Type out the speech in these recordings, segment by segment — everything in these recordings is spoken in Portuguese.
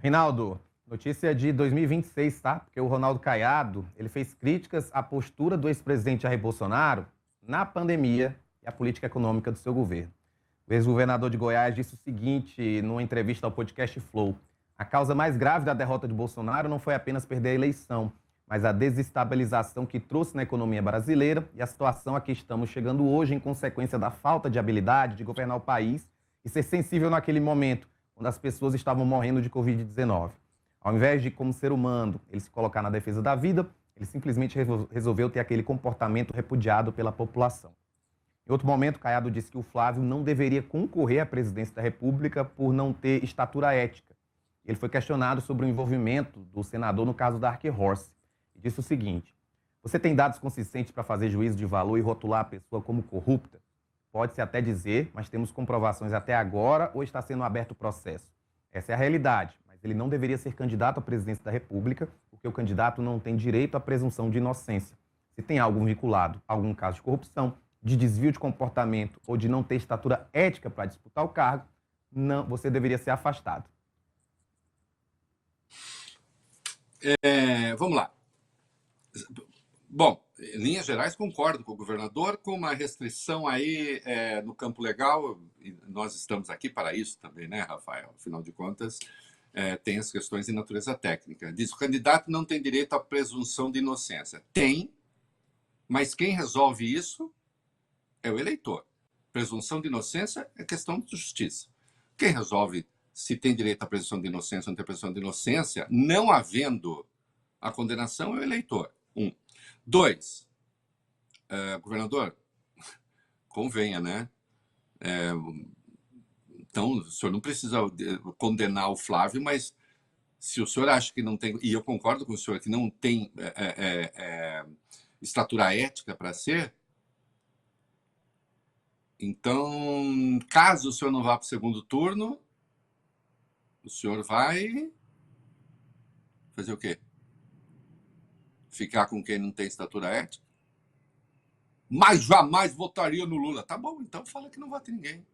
Reinaldo, notícia de 2026, tá? Porque o Ronaldo Caiado, ele fez críticas à postura do ex-presidente Jair Bolsonaro na pandemia e à política econômica do seu governo. O ex-governador de Goiás disse o seguinte numa entrevista ao podcast Flow: a causa mais grave da derrota de Bolsonaro não foi apenas perder a eleição, mas a desestabilização que trouxe na economia brasileira e a situação a que estamos chegando hoje em consequência da falta de habilidade de governar o país e ser sensível naquele momento, quando as pessoas estavam morrendo de Covid-19. Ao invés de, como ser humano, ele se colocar na defesa da vida, ele simplesmente resolveu ter aquele comportamento repudiado pela população. Em outro momento, Caiado disse que o Flávio não deveria concorrer à presidência da República por não ter estatura ética. Ele foi questionado sobre o envolvimento do senador no caso da Dark Horse e disse o seguinte: você tem dados consistentes para fazer juízo de valor e rotular a pessoa como corrupta? Pode-se até dizer, mas temos comprovações até agora ou está sendo aberto o processo? Essa é a realidade, mas ele não deveria ser candidato à presidência da República, porque o candidato não tem direito à presunção de inocência. Se tem algo vinculado a algum caso de corrupção, de desvio de comportamento ou de não ter estatura ética para disputar o cargo, não, você deveria ser afastado. Vamos lá. Bom, em linhas gerais, concordo com o governador, com uma restrição aí no campo legal, e nós estamos aqui para isso também, né, Rafael? Afinal de contas, tem as questões de natureza técnica. Diz: o candidato não tem direito à presunção de inocência. Tem, mas quem resolve isso é o eleitor. Presunção de inocência é questão de justiça. Quem resolve se tem direito à presunção de inocência ou não tem presunção de inocência, não havendo a condenação, é o eleitor. 1. 2. Governador, convenha, né? Então, o senhor não precisa condenar o Flávio, mas se o senhor acha que não tem, e eu concordo com o senhor, que não tem estatura ética para ser, então, caso o senhor não vá para o segundo turno, o senhor vai fazer o quê? Ficar com quem não tem estatura ética? Mas jamais votaria no Lula. Tá bom, então fala que não vota em ninguém.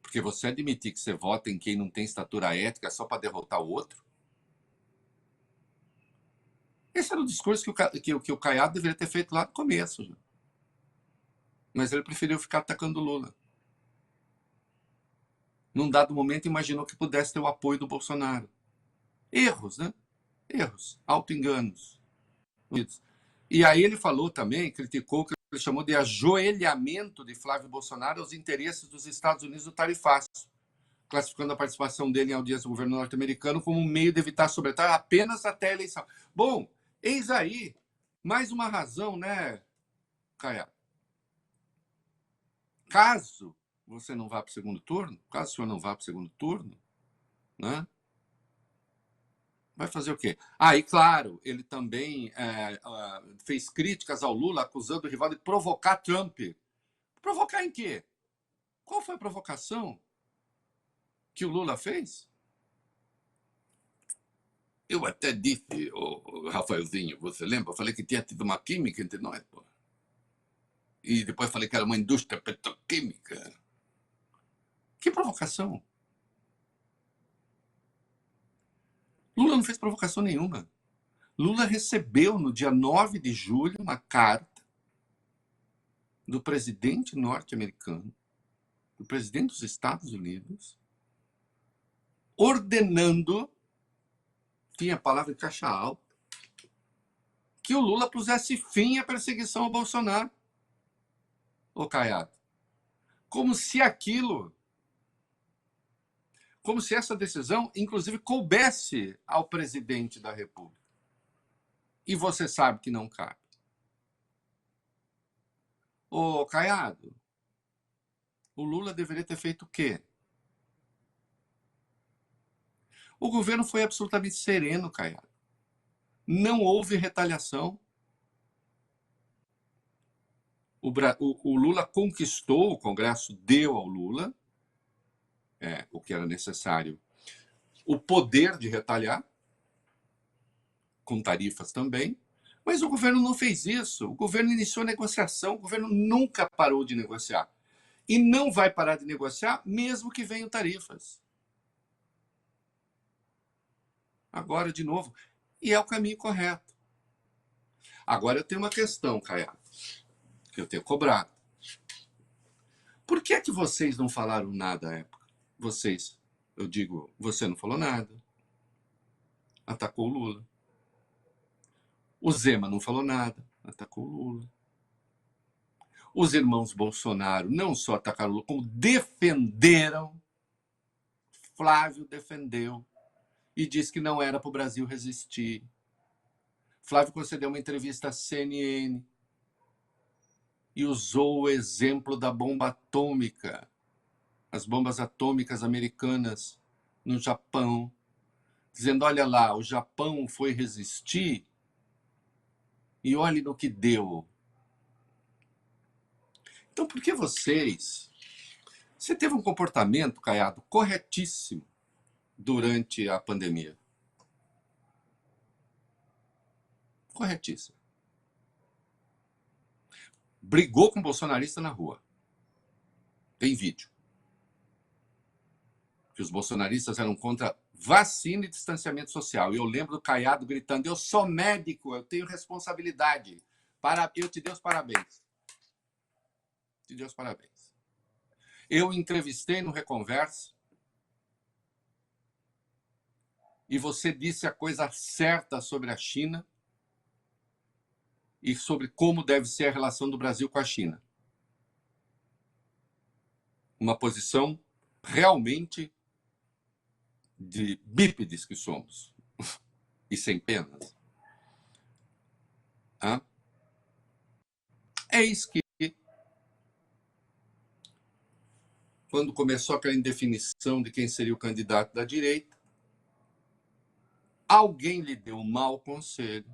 Porque você admitir que você vota em quem não tem estatura ética só para derrotar o outro? Esse era o discurso que o Caiado deveria ter feito lá no começo. Mas ele preferiu ficar atacando o Lula. Num dado momento, imaginou que pudesse ter o apoio do Bolsonaro. Erros, né? Erros, auto-enganos. E aí ele falou também, criticou o que ele chamou de ajoelhamento de Flávio Bolsonaro aos interesses dos Estados Unidos do tarifaço, classificando a participação dele em audiência do governo norte-americano como um meio de evitar sobretar apenas até a eleição. Bom, eis aí mais uma razão, né, Caia? Caso você não vá para o segundo turno, caso o senhor não vá para o segundo turno, né? Vai fazer o quê? E claro, ele também fez críticas ao Lula, acusando o rival de provocar Trump. Provocar em quê? Qual foi a provocação que o Lula fez? Eu até disse, Rafaelzinho, você lembra? Eu falei que tinha tido uma química entre nós, pô. E depois falei que era uma indústria petroquímica. Que provocação? Lula não fez provocação nenhuma. Lula recebeu, no dia 9 de julho, uma carta do presidente norte-americano, do presidente dos Estados Unidos, ordenando, tinha a palavra em caixa alta, que o Lula pusesse fim à perseguição ao Bolsonaro. Ô Caiado, como se essa decisão, inclusive, coubesse ao presidente da República. E você sabe que não cabe. Ô Caiado, o Lula deveria ter feito o quê? O governo foi absolutamente sereno, Caiado. Não houve retaliação. O Lula conquistou, o Congresso deu ao Lula, o que era necessário, o poder de retaliar, com tarifas também, mas o governo não fez isso. O governo iniciou a negociação, o governo nunca parou de negociar. E não vai parar de negociar, mesmo que venham tarifas. Agora, de novo, e é o caminho correto. Agora eu tenho uma questão, Caiado, que eu tenho cobrado. Por que é que vocês não falaram nada à época? Vocês, eu digo, você não falou nada. Atacou o Lula. O Zema não falou nada. Atacou o Lula. Os irmãos Bolsonaro não só atacaram o Lula, como defenderam. Flávio defendeu e disse que não era para o Brasil resistir. Flávio concedeu uma entrevista à CNN e usou o exemplo da bomba atômica, as bombas atômicas americanas no Japão, dizendo, olha lá, o Japão foi resistir e olhe no que deu. Então, por que vocês... Você teve um comportamento, Caiado, corretíssimo durante a pandemia. Corretíssimo. Brigou com bolsonarista na rua. Tem vídeo. Que os bolsonaristas eram contra vacina e distanciamento social. E eu lembro do Caiado gritando, eu sou médico, eu tenho responsabilidade. Eu te dei os parabéns. Te dei os parabéns. Eu entrevistei no Reconversa e você disse a coisa certa sobre a China e sobre como deve ser a relação do Brasil com a China. Uma posição realmente de bípedes que somos e sem penas. É isso que, quando começou aquela indefinição de quem seria o candidato da direita, alguém lhe deu um mau conselho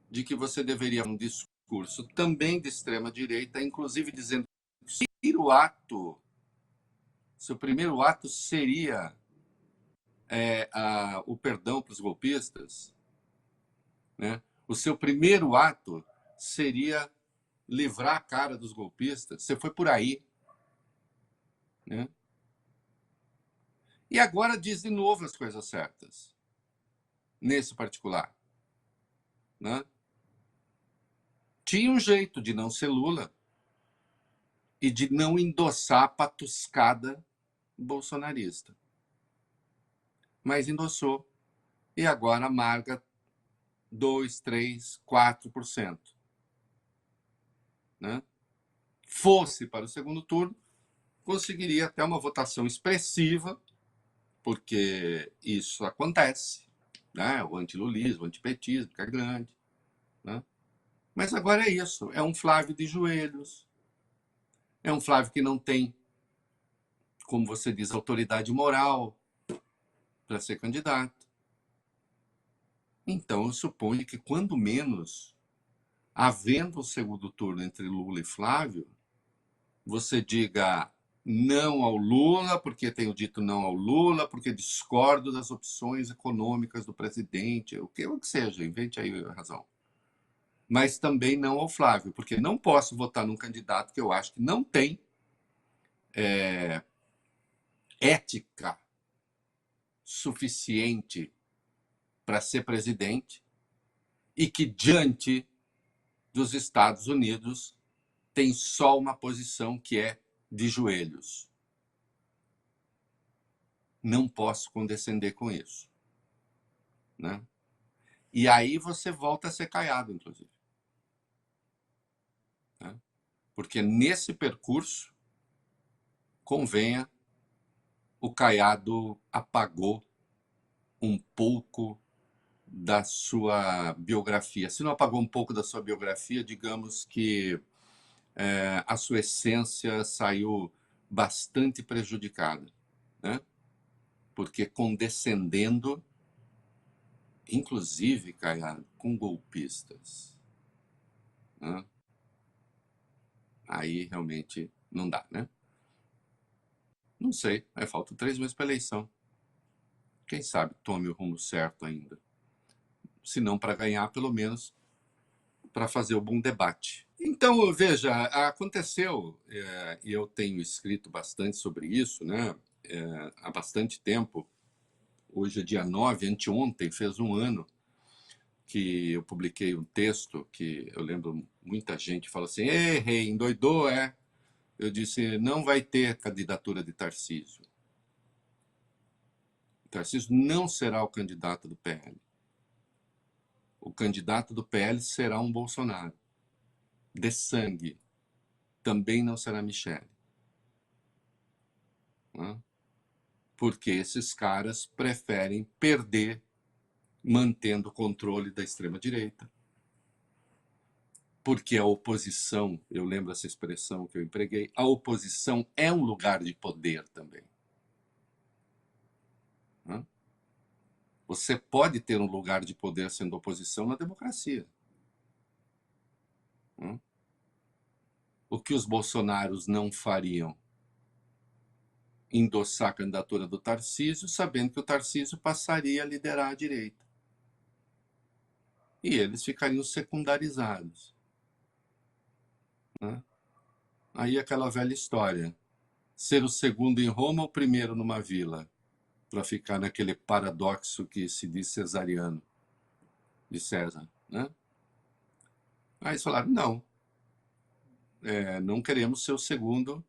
de que você deveria um discurso também de extrema-direita, inclusive dizendo que seu primeiro ato seria o perdão para os golpistas, né? O seu primeiro ato seria livrar a cara dos golpistas. Você foi por aí, né? E agora diz de novo as coisas certas, nesse particular, né? Tinha um jeito de não ser Lula e de não endossar a patuscada bolsonarista. Mas endossou e agora amarga 2%, 3%, 4%. Né? Fosse para o segundo turno, conseguiria até uma votação expressiva, porque isso acontece, né? O antilulismo, o antipetismo que é grande. Né? Mas agora é isso, é um Flávio de joelhos, é um Flávio que não tem, como você diz, autoridade moral para ser candidato. Então, eu suponho que, quando menos, havendo o segundo turno entre Lula e Flávio, você diga não ao Lula, porque tenho dito não ao Lula, porque discordo das opções econômicas do presidente, o que seja, invente aí a razão. Mas também não ao Flávio, porque não posso votar num candidato que eu acho que não tem ética suficiente para ser presidente e que, diante dos Estados Unidos, tem só uma posição que é de joelhos. Não posso condescender com isso. Né? E aí você volta a ser Caiado, inclusive. Né? Porque nesse percurso, convenha, o Caiado apagou um pouco da sua biografia. Se não apagou um pouco da sua biografia, digamos que a sua essência saiu bastante prejudicada, né? Porque condescendendo, inclusive, Caiado, com golpistas. Né? Aí realmente não dá, né? Não sei, faltam 3 meses para a eleição. Quem sabe tome o rumo certo ainda. Se não para ganhar, pelo menos para fazer o bom debate. Então, veja, aconteceu, e eu tenho escrito bastante sobre isso, né? Há bastante tempo. Hoje é dia 9, anteontem fez um ano que eu publiquei um texto que eu lembro muita gente fala assim: "Ei, rei, endoidou, é?" Eu disse: não vai ter candidatura de Tarcísio. Tarcísio não será o candidato do PL. O candidato do PL será um Bolsonaro. De sangue. Também não será Michele. Né? Porque esses caras preferem perder mantendo o controle da extrema-direita. Porque a oposição, eu lembro essa expressão que eu empreguei, a oposição é um lugar de poder também. Né? Você pode ter um lugar de poder sendo oposição na democracia. Né? O que os bolsonaros não fariam? Endossar a candidatura do Tarcísio, sabendo que o Tarcísio passaria a liderar a direita. E eles ficariam secundarizados. Né? Aí aquela velha história. Ser o segundo em Roma ou o primeiro numa vila? Para ficar naquele paradoxo que se diz cesariano, de César. Né? Aí eles falaram, não, não queremos ser o segundo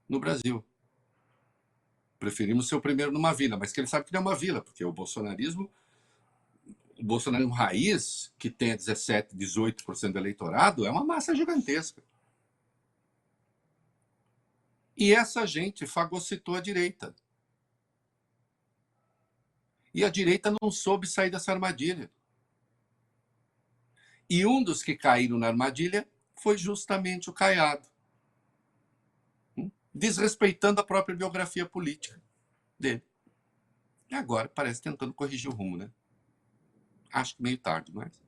no Brasil. Preferimos ser o primeiro numa vila, mas que ele sabe que não é uma vila, porque o bolsonarismo raiz, que tem 17, 18% do eleitorado, é uma massa gigantesca. E essa gente fagocitou a direita. E a direita não soube sair dessa armadilha. E um dos que caíram na armadilha foi justamente o Caiado, desrespeitando a própria biografia política dele. E agora parece tentando corrigir o rumo, né? Acho que meio tarde, mas...